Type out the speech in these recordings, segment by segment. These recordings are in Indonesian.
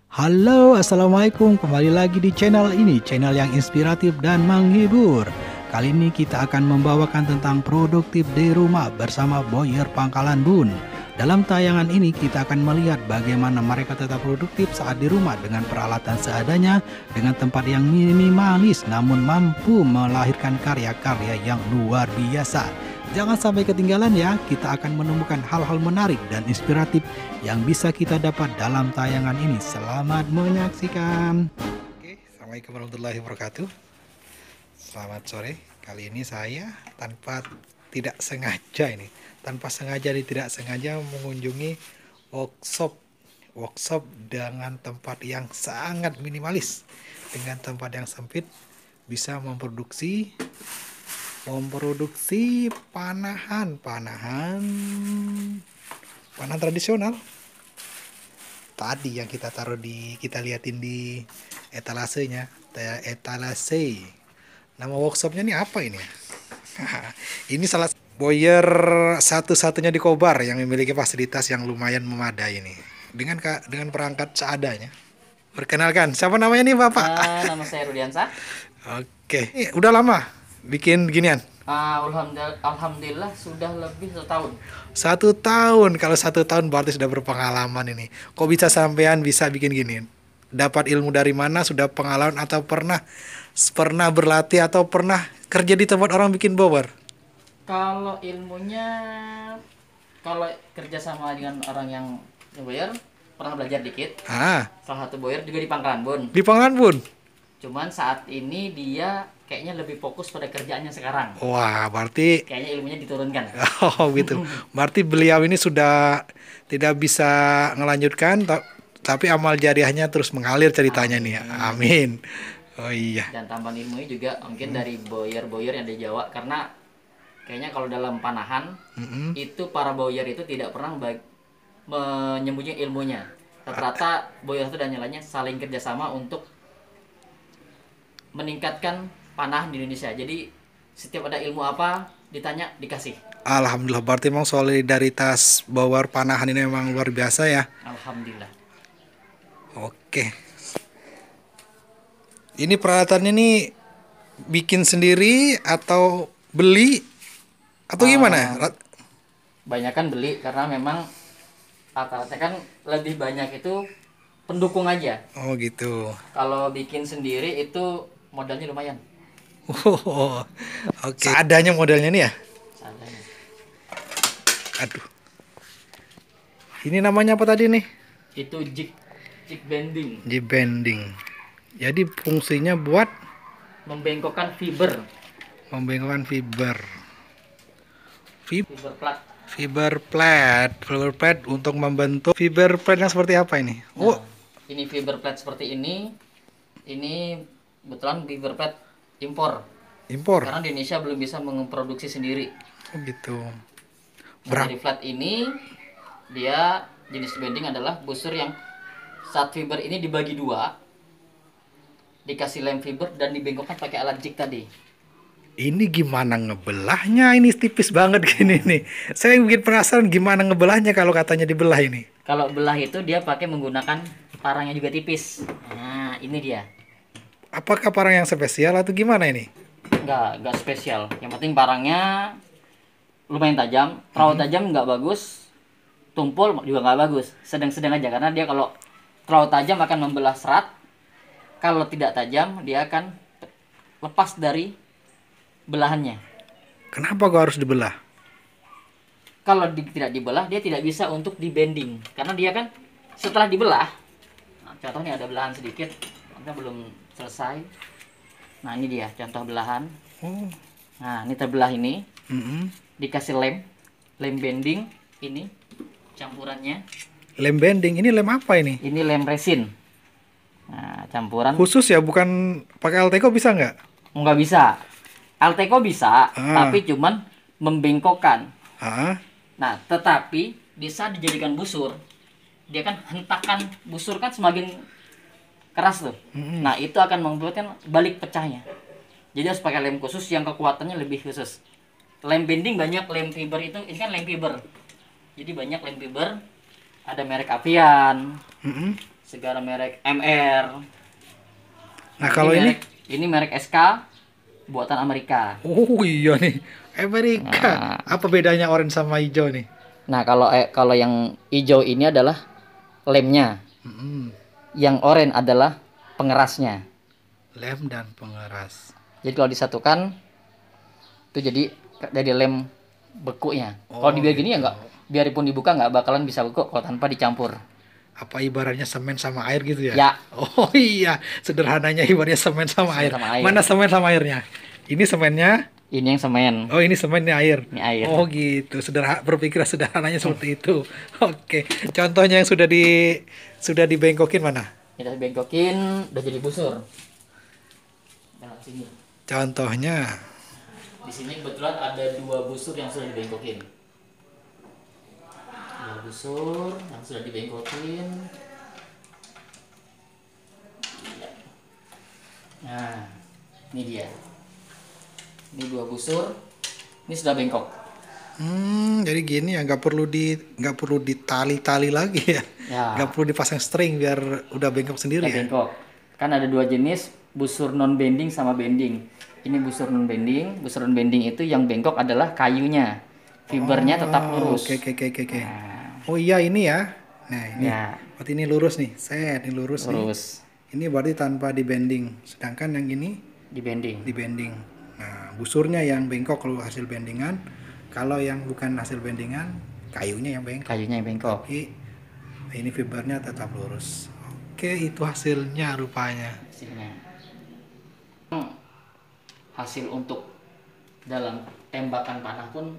Halo, assalamualaikum. Kembali lagi di channel ini, channel yang inspiratif dan menghibur. Kali ini kita akan membawakan tentang produktif di rumah bersama Boyer Pangkalan Bun. Dalam tayangan ini kita akan melihat bagaimana mereka tetap produktif saat di rumah dengan peralatan seadanya, dengan tempat yang minimalis namun mampu melahirkan karya-karya yang luar biasa. Jangan sampai ketinggalan ya, kita akan menemukan hal-hal menarik dan inspiratif yang bisa kita dapat dalam tayangan ini. Selamat menyaksikan. Oke, Assalamualaikum warahmatullahi wabarakatuh. Selamat sore. Kali ini saya tidak sengaja tidak sengaja mengunjungi workshop dengan tempat yang sangat minimalis. Dengan tempat yang sempit bisa memproduksi panahan tradisional tadi yang kita liatin di etalase. Nama workshopnya ini apa ini? Ini salah Boyer satu-satunya di Kobar yang memiliki fasilitas yang lumayan memadai ini dengan perangkat seadanya. Perkenalkan, siapa namanya nih Bapak? Nama saya Rudiansa. Oke, udah lama bikin ginian? Alhamdulillah sudah lebih 1 tahun. 1 tahun. Kalau 1 tahun berarti sudah berpengalaman ini. Kok bisa sampean bisa bikin gini? Dapat ilmu dari mana? Sudah pengalaman atau pernah berlatih atau pernah kerja di tempat orang bikin bower? Kalau ilmunya, kalau kerja sama dengan orang yang boyer, pernah belajar dikit. Salah satu boyer juga di Pangkalan Bun. Di Pangkalan Bun. Cuman saat ini dia kayaknya lebih fokus pada kerjaannya sekarang. Wah, berarti kayaknya ilmunya diturunkan. Oh gitu. Berarti beliau ini sudah tidak bisa ngelanjutkan, tapi amal jariahnya terus mengalir ceritanya. Amin. Nih. Amin. Oh iya. Dan tambahan ilmunya juga mungkin dari boyer-boyer yang di Jawa, karena kayaknya kalau dalam panahan itu para boyer itu tidak pernah menyembunyikan ilmunya. Rata-rata boyer itu dan nyalanya saling kerjasama untuk meningkatkan panahan di Indonesia. Jadi setiap ada ilmu apa ditanya dikasih. Alhamdulillah, berarti memang solidaritas bower panahan ini memang luar biasa ya. Alhamdulillah. Oke. Ini peralatannya nih bikin sendiri atau beli atau gimana? Banyakan beli karena memang rata-rata kan lebih banyak itu pendukung aja. Oh gitu. Kalau bikin sendiri itu modalnya lumayan. Oh, oke. Seadanya modalnya nih ya? Seadanya. Aduh. Ini namanya apa tadi nih? Itu jig bending. Jig bending. Jadi fungsinya buat membengkokkan fiber. Fiber plate untuk membentuk fiber plate yang seperti apa ini? Nah, ini fiber plate seperti ini. Ini kebetulan fiber plate impor. Karena di Indonesia belum bisa memproduksi sendiri. Oh gitu. Dari flat ini dia jenis bending adalah busur yang saat fiber ini dibagi 2, dikasih lem fiber dan dibengkokkan pakai alat jig tadi. Ini gimana ngebelahnya? Ini tipis banget gini nih. Saya bikin penasaran gimana ngebelahnya kalau katanya dibelah ini. Kalau belah itu dia pakai menggunakan parang yang juga tipis. Nah, ini dia. Apakah parang yang spesial atau gimana ini? Enggak spesial. Yang penting parangnya lumayan tajam. Terlalu tajam nggak bagus. Tumpul juga nggak bagus. Sedang-sedang aja, karena dia kalau terlalu tajam akan membelah serat. Kalau tidak tajam dia akan lepas dari belahannya. Kenapa kok harus dibelah? Kalau tidak dibelah dia tidak bisa untuk dibending, karena dia kan setelah dibelah. Nah, contoh nih ada belahan sedikit, kita belum selesai. Nah ini dia contoh belahan. Nah ini terbelah ini. Dikasih lem bending ini campurannya. Lem bending ini lem apa ini? Ini lem resin. Nah campuran khusus ya, bukan pakai Alteco bisa nggak? Nggak bisa. Alteco bisa, tapi cuman membengkokkan. Nah, tetapi bisa dijadikan busur. Dia kan hentakan busur kan semakin keras tuh. Nah, itu akan membuatkan balik pecahnya. Jadi harus pakai lem khusus yang kekuatannya lebih khusus. Lem bending banyak, lem fiber itu ini kan lem fiber. Jadi banyak lem fiber. Ada merek Avian. segala merek MR. Nah, kalau ini merek SK buatan Amerika. oh iya nih, Amerika. Apa bedanya orange sama hijau nih? Nah, kalau yang hijau ini adalah lemnya. Yang oranye adalah pengerasnya. Lem dan pengeras. Jadi kalau disatukan itu jadi lem bekunya. Kalau dibiar gini ya nggak, biarpun dibuka nggak bakalan bisa beku kalau tanpa dicampur. Apa ibaratnya semen sama air gitu ya? Ya. Oh iya, sederhananya ibaratnya semen sama air. Mana semen sama airnya? Ini semennya? Ini yang semen. Oh, ini semennya air. Ini air. Oh gitu, berpikir sederhananya seperti itu. Oke, contohnya yang sudah dibengkokin mana? Kita bengkokin udah jadi busur. Nah, sini. Contohnya. Di sini kebetulan ada 2 busur yang sudah dibengkokin. 2 busur yang sudah dibengkokin. Nah, ini dia. Ini 2 busur. Ini sudah bengkok. Jadi gini ya, nggak perlu ditali-tali lagi ya. Nggak perlu dipasang string biar udah bengkok sendiri ya. Bengkok. Kan ada 2 jenis, busur non bending sama bending. Ini busur non bending. Busur non bending itu yang bengkok adalah kayunya. Fibernya tetap lurus. Oke. Oh iya, ini ya. Nah, ini. Berarti ini lurus nih. Ini lurus nih. Ini berarti tanpa dibending. Sedangkan yang ini dibending. Nah, busurnya yang bengkok kalau hasil bendingan. Kalau yang bukan hasil bendingan, kayunya yang bengkok. Tapi ini fibernya tetap lurus. Oke, itu hasilnya rupanya. Hasil untuk dalam tembakan panah pun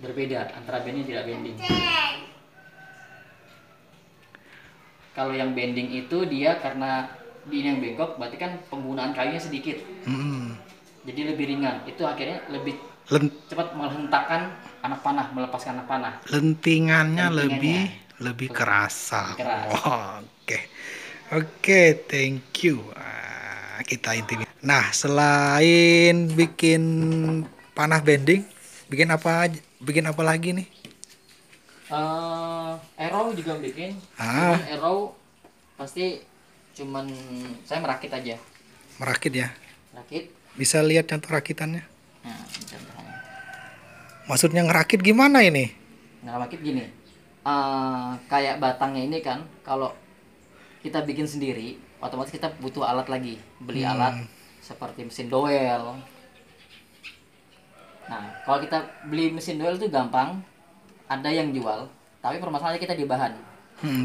berbeda antara bending tidak bending. Kalau yang bending itu dia karena ini yang bengkok, berarti kan penggunaan kayunya sedikit. Jadi lebih ringan. Itu akhirnya lebih cepat menghentakkan anak panah, melepaskan anak panah. Lentingannya lebih kerasa. Oke, thank you. Kita intinya. Nah, selain bikin panah bending, bikin apa lagi nih? Arrow juga bikin. Arrow pasti cuman saya merakit aja. Merakit ya? Merakit. Bisa lihat contoh rakitannya? Nah, contohnya. Maksudnya ngerakit gimana ini? Ngerakit gini. Kayak batangnya ini kan, kalau kita bikin sendiri, otomatis kita butuh alat lagi. Beli alat seperti mesin dowel. Nah, kalau kita beli mesin dowel itu gampang. Ada yang jual, tapi permasalahannya kita di bahan.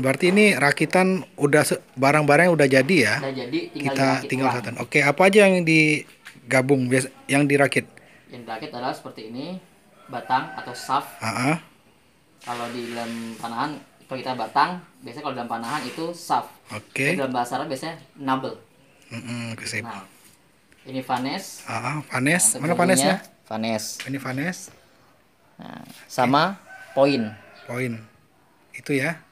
Berarti ini rakitan udah barang-barangnya udah jadi ya? Udah jadi, tinggal satu. Oke, apa aja yang digabung yang dirakit? Yang dirakit adalah seperti ini, batang atau shaft. Kalau di dalam panahan, kalau kita batang, biasanya kalau dalam panahan itu shaft. Dalam bahasa Arab biasanya nabel. Nah, ini vanes. Vanes. Mana vanesnya? Vanes. Ini vanes. Nah, sama poin itu ya,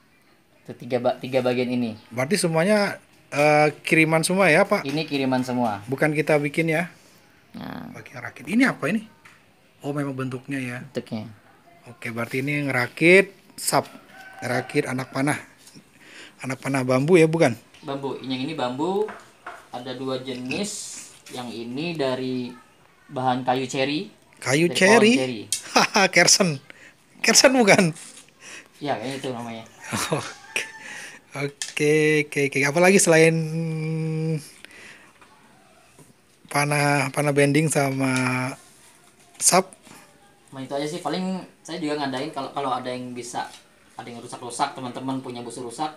itu tiga bagian ini. Berarti semuanya kiriman semua ya Pak? Ini kiriman semua, bukan kita bikin ya. Bagian rakit ini apa ini? Oh, memang bentuknya ya. Bentuknya. Oke, berarti ini ngerakit ngerakit anak panah bambu ya, bukan? Bambu. Yang ini bambu, ada 2 jenis. Yang ini dari bahan kayu ceri. Haha, kersen bukan? Ya, kayak itu namanya. Oke. Apalagi selain panah bending sama sap? Itu aja sih, paling saya juga ngadain kalau ada yang rusak, teman-teman punya busur rusak,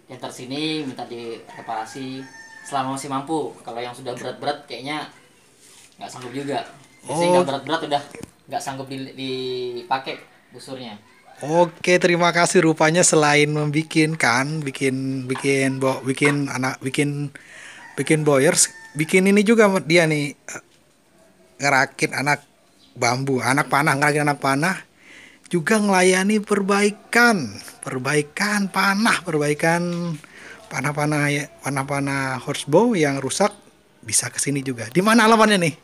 yang tersini minta direparasi selama masih mampu. Kalau yang sudah berat-berat kayaknya nggak sanggup juga. Biasanya berat-berat udah nggak sanggup dipakai busurnya. Oke, terima kasih. Rupanya selain bikin boyers, bikin ini juga dia nih, ngerakit anak panah, juga ngelayani perbaikan panah horsebow yang rusak, bisa kesini juga. Di mana alamatnya nih?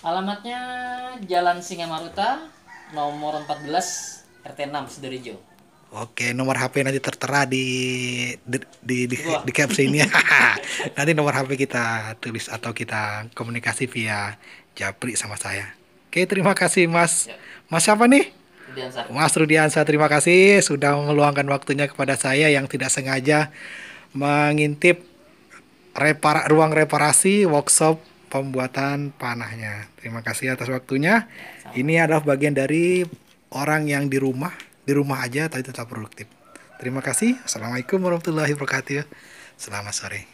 Alamatnya Jalan Singamaruta nomor 14 RT 6 Sidorejo. Oke, nomor HP nanti tertera di caption ya. Nanti nomor HP kita tulis atau kita komunikasi via Japri sama saya. Oke, terima kasih Mas. Ya. Mas siapa nih? Rudiansa. Mas Rudiansa, terima kasih sudah meluangkan waktunya kepada saya yang tidak sengaja mengintip ruang reparasi workshop pembuatan panahnya. Terima kasih atas waktunya. Ini adalah bagian dari orang yang di rumah aja tapi tetap produktif. Terima kasih. Assalamualaikum warahmatullahi wabarakatuh. Selamat sore.